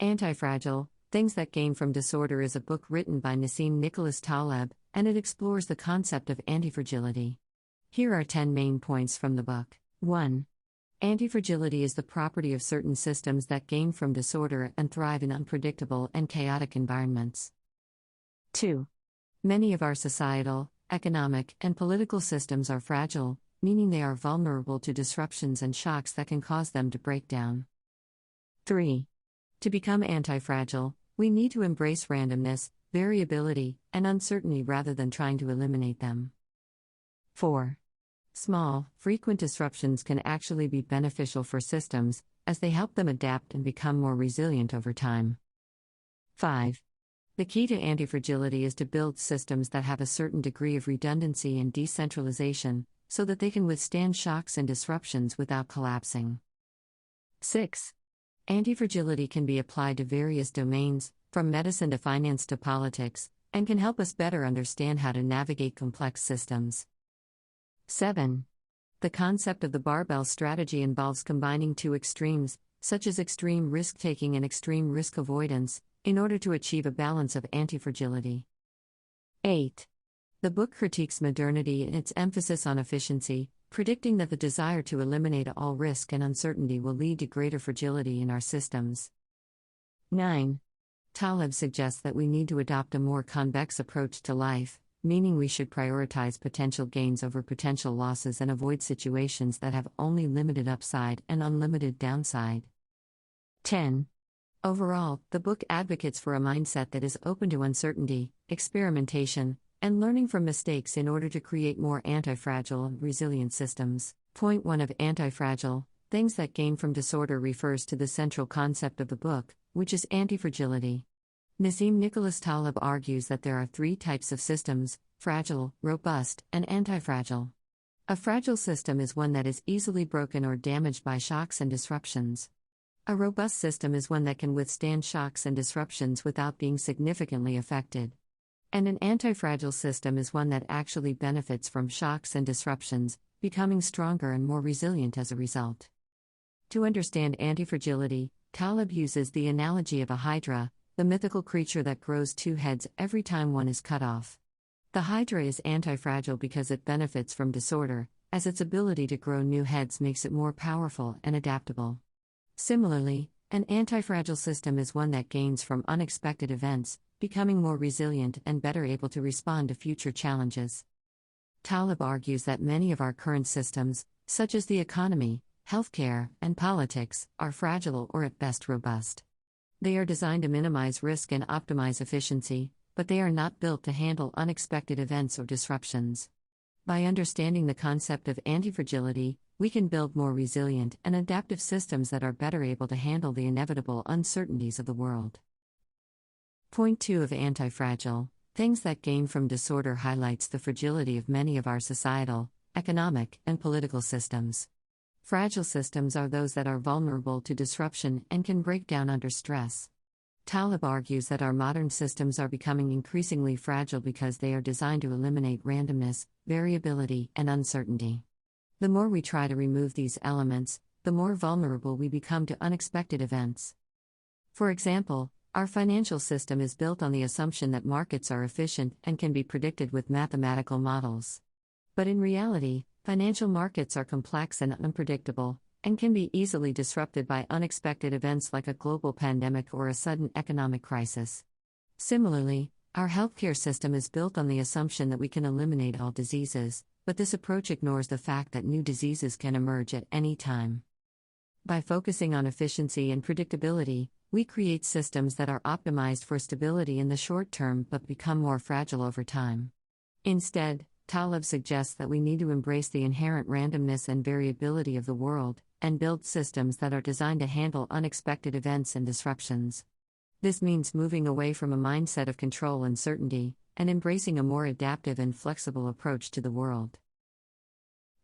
Antifragile, Things That Gain from Disorder is a book written by Nassim Nicholas Taleb, and it explores the concept of antifragility. Here are 10 main points from the book. 1. Antifragility is the property of certain systems that gain from disorder and thrive in unpredictable and chaotic environments. 2. Many of our societal, economic, and political systems are fragile, meaning they are vulnerable to disruptions and shocks that can cause them to break down. 3. To become antifragile, we need to embrace randomness, variability, and uncertainty rather than trying to eliminate them. 4. Small, frequent disruptions can actually be beneficial for systems, as they help them adapt and become more resilient over time. 5. The key to antifragility is to build systems that have a certain degree of redundancy and decentralization, so that they can withstand shocks and disruptions without collapsing. 6. Antifragility can be applied to various domains, from medicine to finance to politics, and can help us better understand how to navigate complex systems. 7. The concept of the barbell strategy involves combining two extremes, such as extreme risk-taking and extreme risk avoidance, in order to achieve a balance of antifragility. 8. The book critiques modernity and its emphasis on efficiency, predicting that the desire to eliminate all risk and uncertainty will lead to greater fragility in our systems. 9. Taleb suggests that we need to adopt a more convex approach to life, meaning we should prioritize potential gains over potential losses and avoid situations that have only limited upside and unlimited downside. 10. Overall, the book advocates for a mindset that is open to uncertainty, experimentation, and learning from mistakes in order to create more antifragile and resilient systems. Point 1 of Antifragile, Things That Gain from Disorder refers to the central concept of the book, which is antifragility. Nassim Nicholas Taleb argues that there are three types of systems: fragile, robust, and antifragile. A fragile system is one that is easily broken or damaged by shocks and disruptions. A robust system is one that can withstand shocks and disruptions without being significantly affected. And an antifragile system is one that actually benefits from shocks and disruptions, becoming stronger and more resilient as a result. To understand antifragility, Taleb uses the analogy of a hydra, the mythical creature that grows two heads every time one is cut off. The hydra is antifragile because it benefits from disorder, as its ability to grow new heads makes it more powerful and adaptable. Similarly, an antifragile system is one that gains from unexpected events, becoming more resilient and better able to respond to future challenges. Taleb argues that many of our current systems, such as the economy, healthcare, and politics, are fragile or at best robust. They are designed to minimize risk and optimize efficiency, but they are not built to handle unexpected events or disruptions. By understanding the concept of antifragility, we can build more resilient and adaptive systems that are better able to handle the inevitable uncertainties of the world. Point 2 of Antifragile, Things That Gain from Disorder highlights the fragility of many of our societal, economic, and political systems. Fragile systems are those that are vulnerable to disruption and can break down under stress. Taleb argues that our modern systems are becoming increasingly fragile because they are designed to eliminate randomness, variability, and uncertainty. The more we try to remove these elements, the more vulnerable we become to unexpected events. For example, our financial system is built on the assumption that markets are efficient and can be predicted with mathematical models. But in reality, financial markets are complex and unpredictable, and can be easily disrupted by unexpected events like a global pandemic or a sudden economic crisis. Similarly, our healthcare system is built on the assumption that we can eliminate all diseases, but this approach ignores the fact that new diseases can emerge at any time. By focusing on efficiency and predictability, we create systems that are optimized for stability in the short term but become more fragile over time. Instead, Taleb suggests that we need to embrace the inherent randomness and variability of the world, and build systems that are designed to handle unexpected events and disruptions. This means moving away from a mindset of control and certainty, and embracing a more adaptive and flexible approach to the world.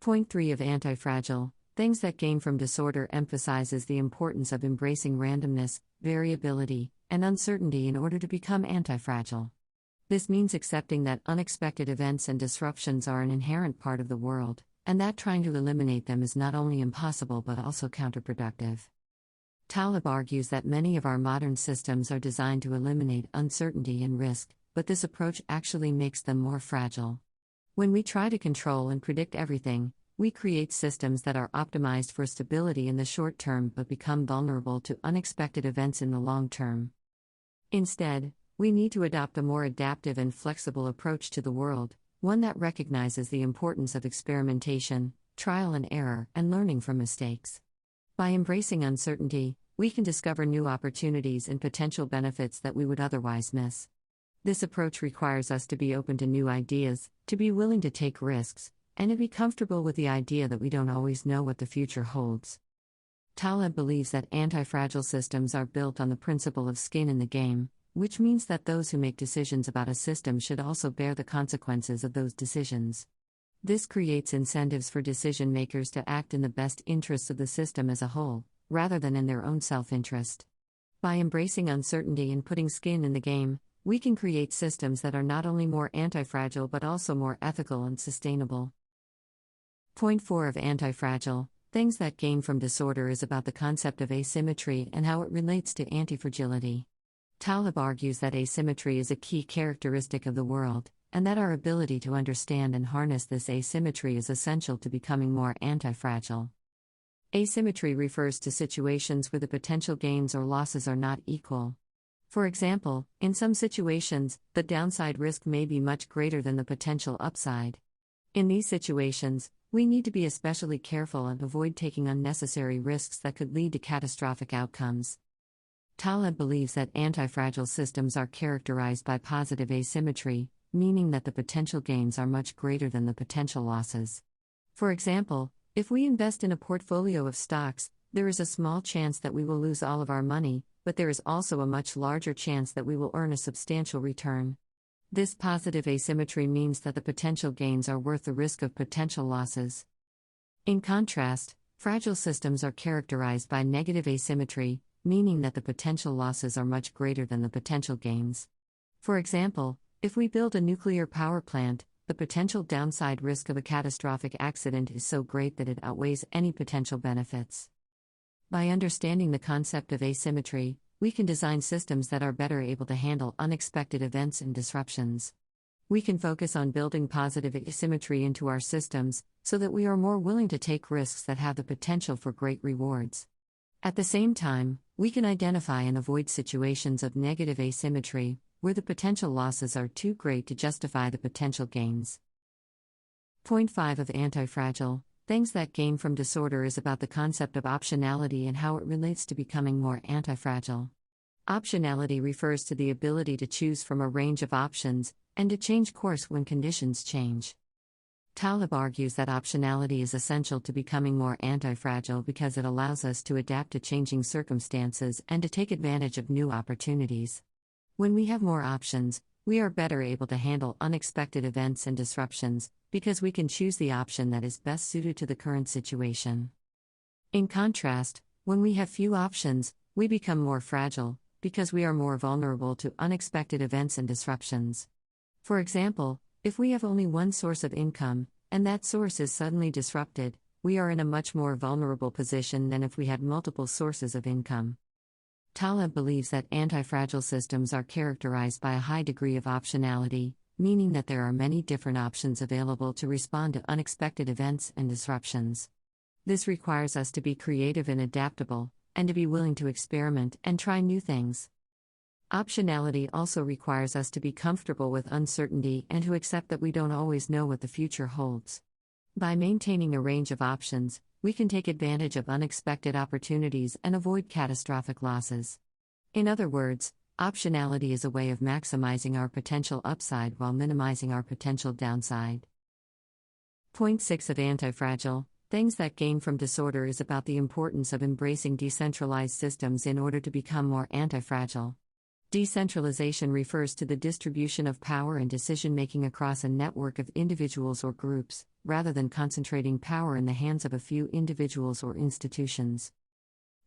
Point 3 of Antifragile, Things That Gain from Disorder emphasizes the importance of embracing randomness, variability, and uncertainty in order to become antifragile. This means accepting that unexpected events and disruptions are an inherent part of the world, and that trying to eliminate them is not only impossible but also counterproductive. Taleb argues that many of our modern systems are designed to eliminate uncertainty and risk, but this approach actually makes them more fragile. When we try to control and predict everything, we create systems that are optimized for stability in the short term but become vulnerable to unexpected events in the long term. Instead, we need to adopt a more adaptive and flexible approach to the world, one that recognizes the importance of experimentation, trial and error, and learning from mistakes. By embracing uncertainty, we can discover new opportunities and potential benefits that we would otherwise miss. This approach requires us to be open to new ideas, to be willing to take risks, and to be comfortable with the idea that we don't always know what the future holds. Taleb believes that antifragile systems are built on the principle of skin in the game, which means that those who make decisions about a system should also bear the consequences of those decisions. This creates incentives for decision makers to act in the best interests of the system as a whole, rather than in their own self-interest. By embracing uncertainty and putting skin in the game, we can create systems that are not only more antifragile but also more ethical and sustainable. Point 4 of Antifragile, Things That Gain from Disorder is about the concept of asymmetry and how it relates to antifragility. Taleb argues that asymmetry is a key characteristic of the world, and that our ability to understand and harness this asymmetry is essential to becoming more antifragile. Asymmetry refers to situations where the potential gains or losses are not equal. For example, in some situations, the downside risk may be much greater than the potential upside. In these situations, we need to be especially careful and avoid taking unnecessary risks that could lead to catastrophic outcomes. Taleb believes that antifragile systems are characterized by positive asymmetry, meaning that the potential gains are much greater than the potential losses. For example, if we invest in a portfolio of stocks, there is a small chance that we will lose all of our money, but there is also a much larger chance that we will earn a substantial return. This positive asymmetry means that the potential gains are worth the risk of potential losses. In contrast, fragile systems are characterized by negative asymmetry, meaning that the potential losses are much greater than the potential gains. For example, if we build a nuclear power plant, the potential downside risk of a catastrophic accident is so great that it outweighs any potential benefits. By understanding the concept of asymmetry, we can design systems that are better able to handle unexpected events and disruptions. We can focus on building positive asymmetry into our systems, so that we are more willing to take risks that have the potential for great rewards. At the same time, we can identify and avoid situations of negative asymmetry, where the potential losses are too great to justify the potential gains. Point 5 of Antifragile, Things That Gain from Disorder is about the concept of optionality and how it relates to becoming more antifragile. Optionality refers to the ability to choose from a range of options, and to change course when conditions change. Taleb argues that optionality is essential to becoming more antifragile because it allows us to adapt to changing circumstances and to take advantage of new opportunities. When we have more options, we are better able to handle unexpected events and disruptions, because we can choose the option that is best suited to the current situation. In contrast, when we have few options, we become more fragile, because we are more vulnerable to unexpected events and disruptions. For example, if we have only one source of income, and that source is suddenly disrupted, we are in a much more vulnerable position than if we had multiple sources of income. Taleb believes that antifragile systems are characterized by a high degree of optionality, meaning that there are many different options available to respond to unexpected events and disruptions. This requires us to be creative and adaptable, and to be willing to experiment and try new things. Optionality also requires us to be comfortable with uncertainty and to accept that we don't always know what the future holds. By maintaining a range of options, we can take advantage of unexpected opportunities and avoid catastrophic losses. In other words, optionality is a way of maximizing our potential upside while minimizing our potential downside. Point 6 of Antifragile, Things That Gain from Disorder is about the importance of embracing decentralized systems in order to become more antifragile. Decentralization refers to the distribution of power and decision-making across a network of individuals or groups, rather than concentrating power in the hands of a few individuals or institutions.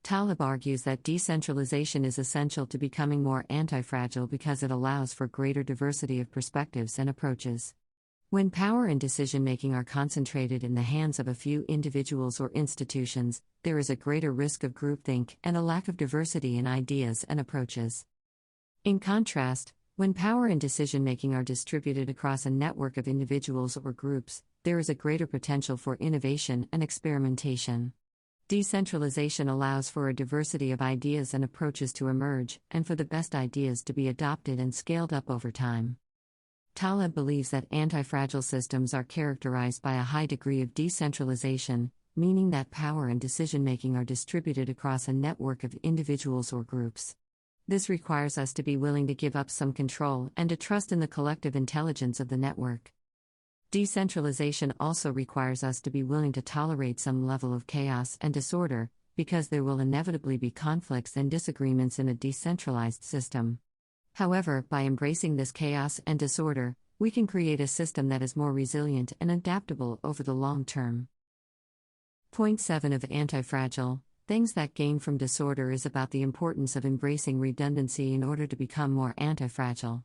Taleb argues that decentralization is essential to becoming more antifragile because it allows for greater diversity of perspectives and approaches. When power and decision-making are concentrated in the hands of a few individuals or institutions, there is a greater risk of groupthink and a lack of diversity in ideas and approaches. In contrast, when power and decision-making are distributed across a network of individuals or groups, there is a greater potential for innovation and experimentation. Decentralization allows for a diversity of ideas and approaches to emerge, and for the best ideas to be adopted and scaled up over time. Taleb believes that antifragile systems are characterized by a high degree of decentralization, meaning that power and decision-making are distributed across a network of individuals or groups. This requires us to be willing to give up some control and to trust in the collective intelligence of the network. Decentralization also requires us to be willing to tolerate some level of chaos and disorder, because there will inevitably be conflicts and disagreements in a decentralized system. However, by embracing this chaos and disorder, we can create a system that is more resilient and adaptable over the long term. Point 7 of Antifragile, Things that Gain from Disorder is about the importance of embracing redundancy in order to become more antifragile.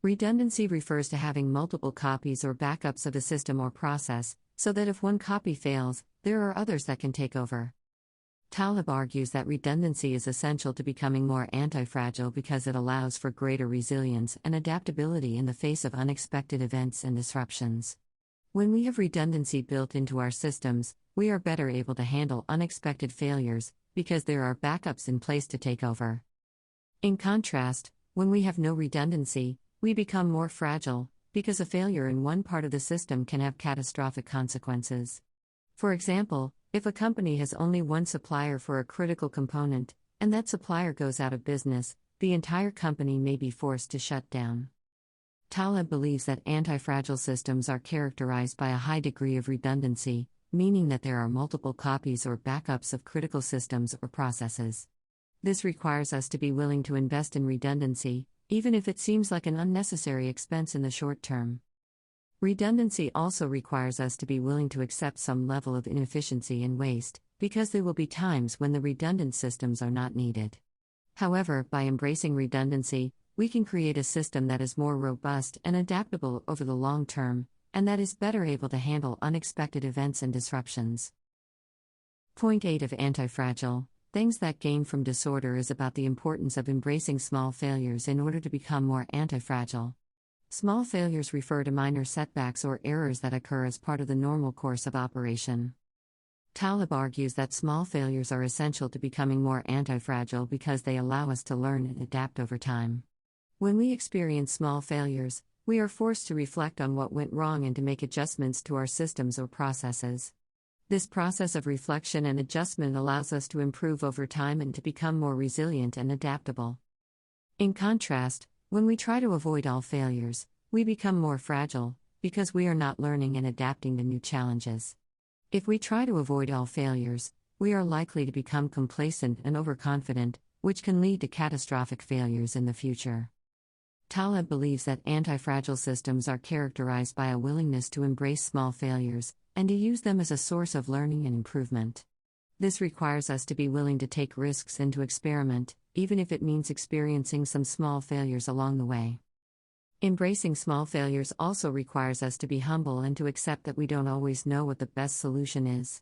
Redundancy refers to having multiple copies or backups of a system or process, so that if one copy fails, there are others that can take over. Taleb argues that redundancy is essential to becoming more antifragile because it allows for greater resilience and adaptability in the face of unexpected events and disruptions. When we have redundancy built into our systems, we are better able to handle unexpected failures, because there are backups in place to take over. In contrast, when we have no redundancy, we become more fragile, because a failure in one part of the system can have catastrophic consequences. For example, if a company has only one supplier for a critical component, and that supplier goes out of business, the entire company may be forced to shut down. Taleb believes that antifragile systems are characterized by a high degree of redundancy, meaning that there are multiple copies or backups of critical systems or processes. This requires us to be willing to invest in redundancy, even if it seems like an unnecessary expense in the short term. Redundancy also requires us to be willing to accept some level of inefficiency and waste, because there will be times when the redundant systems are not needed. However, by embracing redundancy, we can create a system that is more robust and adaptable over the long term, and that is better able to handle unexpected events and disruptions. Point 8 of Antifragile, Things that Gain from Disorder is about the importance of embracing small failures in order to become more antifragile. Small failures refer to minor setbacks or errors that occur as part of the normal course of operation. Taleb argues that small failures are essential to becoming more antifragile because they allow us to learn and adapt over time. When we experience small failures, we are forced to reflect on what went wrong and to make adjustments to our systems or processes. This process of reflection and adjustment allows us to improve over time and to become more resilient and adaptable. In contrast, when we try to avoid all failures, we become more fragile, because we are not learning and adapting to new challenges. If we try to avoid all failures, we are likely to become complacent and overconfident, which can lead to catastrophic failures in the future. Taleb believes that antifragile systems are characterized by a willingness to embrace small failures, and to use them as a source of learning and improvement. This requires us to be willing to take risks and to experiment, even if it means experiencing some small failures along the way. Embracing small failures also requires us to be humble and to accept that we don't always know what the best solution is.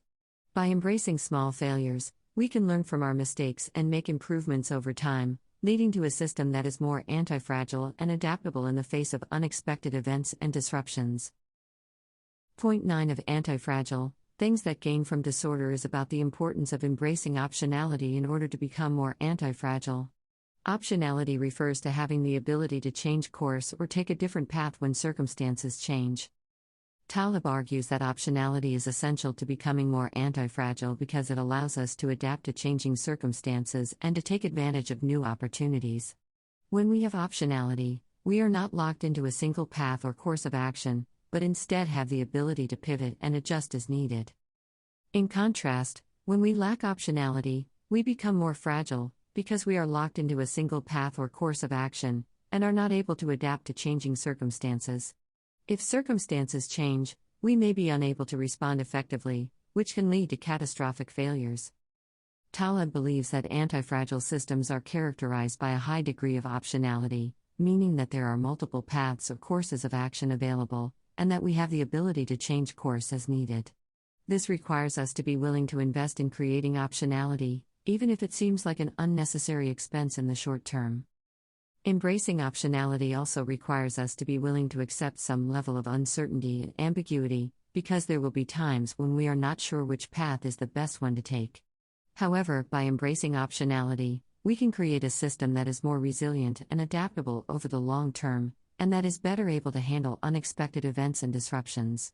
By embracing small failures, we can learn from our mistakes and make improvements over time, leading to a system that is more antifragile and adaptable in the face of unexpected events and disruptions. Point 9 of Antifragile, Things that Gain from Disorder is about the importance of embracing optionality in order to become more antifragile. Optionality refers to having the ability to change course or take a different path when circumstances change. Taleb argues that optionality is essential to becoming more antifragile because it allows us to adapt to changing circumstances and to take advantage of new opportunities. When we have optionality, we are not locked into a single path or course of action, but instead have the ability to pivot and adjust as needed. In contrast, when we lack optionality, we become more fragile, because we are locked into a single path or course of action, and are not able to adapt to changing circumstances. If circumstances change, we may be unable to respond effectively, which can lead to catastrophic failures. Taleb believes that antifragile systems are characterized by a high degree of optionality, meaning that there are multiple paths or courses of action available, and that we have the ability to change course as needed. This requires us to be willing to invest in creating optionality, even if it seems like an unnecessary expense in the short term. Embracing optionality also requires us to be willing to accept some level of uncertainty and ambiguity, because there will be times when we are not sure which path is the best one to take. However, by embracing optionality, we can create a system that is more resilient and adaptable over the long term, and that is better able to handle unexpected events and disruptions.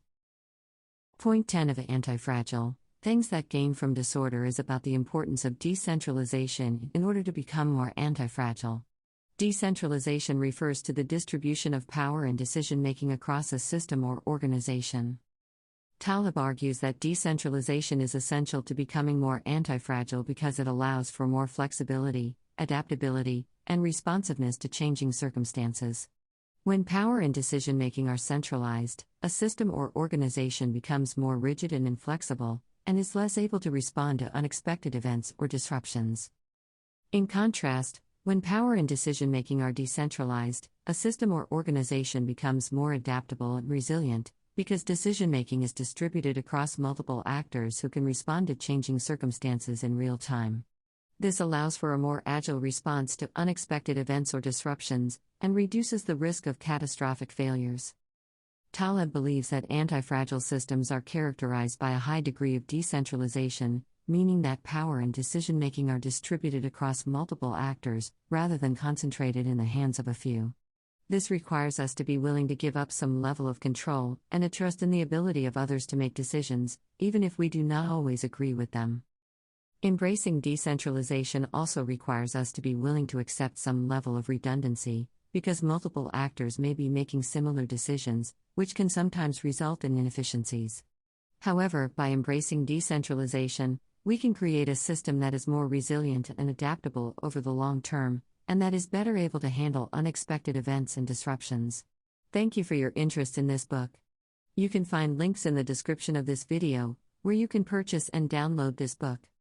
Point 10 of Antifragile, Things That Gain from Disorder is about the importance of decentralization in order to become more antifragile. Decentralization refers to the distribution of power and decision-making across a system or organization. Taleb argues that decentralization is essential to becoming more antifragile because it allows for more flexibility, adaptability, and responsiveness to changing circumstances. When power and decision-making are centralized, a system or organization becomes more rigid and inflexible, and is less able to respond to unexpected events or disruptions. In contrast, when power and decision-making are decentralized, a system or organization becomes more adaptable and resilient, because decision-making is distributed across multiple actors who can respond to changing circumstances in real time. This allows for a more agile response to unexpected events or disruptions, and reduces the risk of catastrophic failures. Taleb believes that antifragile systems are characterized by a high degree of decentralization, meaning that power and decision-making are distributed across multiple actors, rather than concentrated in the hands of a few. This requires us to be willing to give up some level of control, and a trust in the ability of others to make decisions, even if we do not always agree with them. Embracing decentralization also requires us to be willing to accept some level of redundancy, because multiple actors may be making similar decisions, which can sometimes result in inefficiencies. However, by embracing decentralization, we can create a system that is more resilient and adaptable over the long term, and that is better able to handle unexpected events and disruptions. Thank you for your interest in this book. You can find links in the description of this video, where you can purchase and download this book.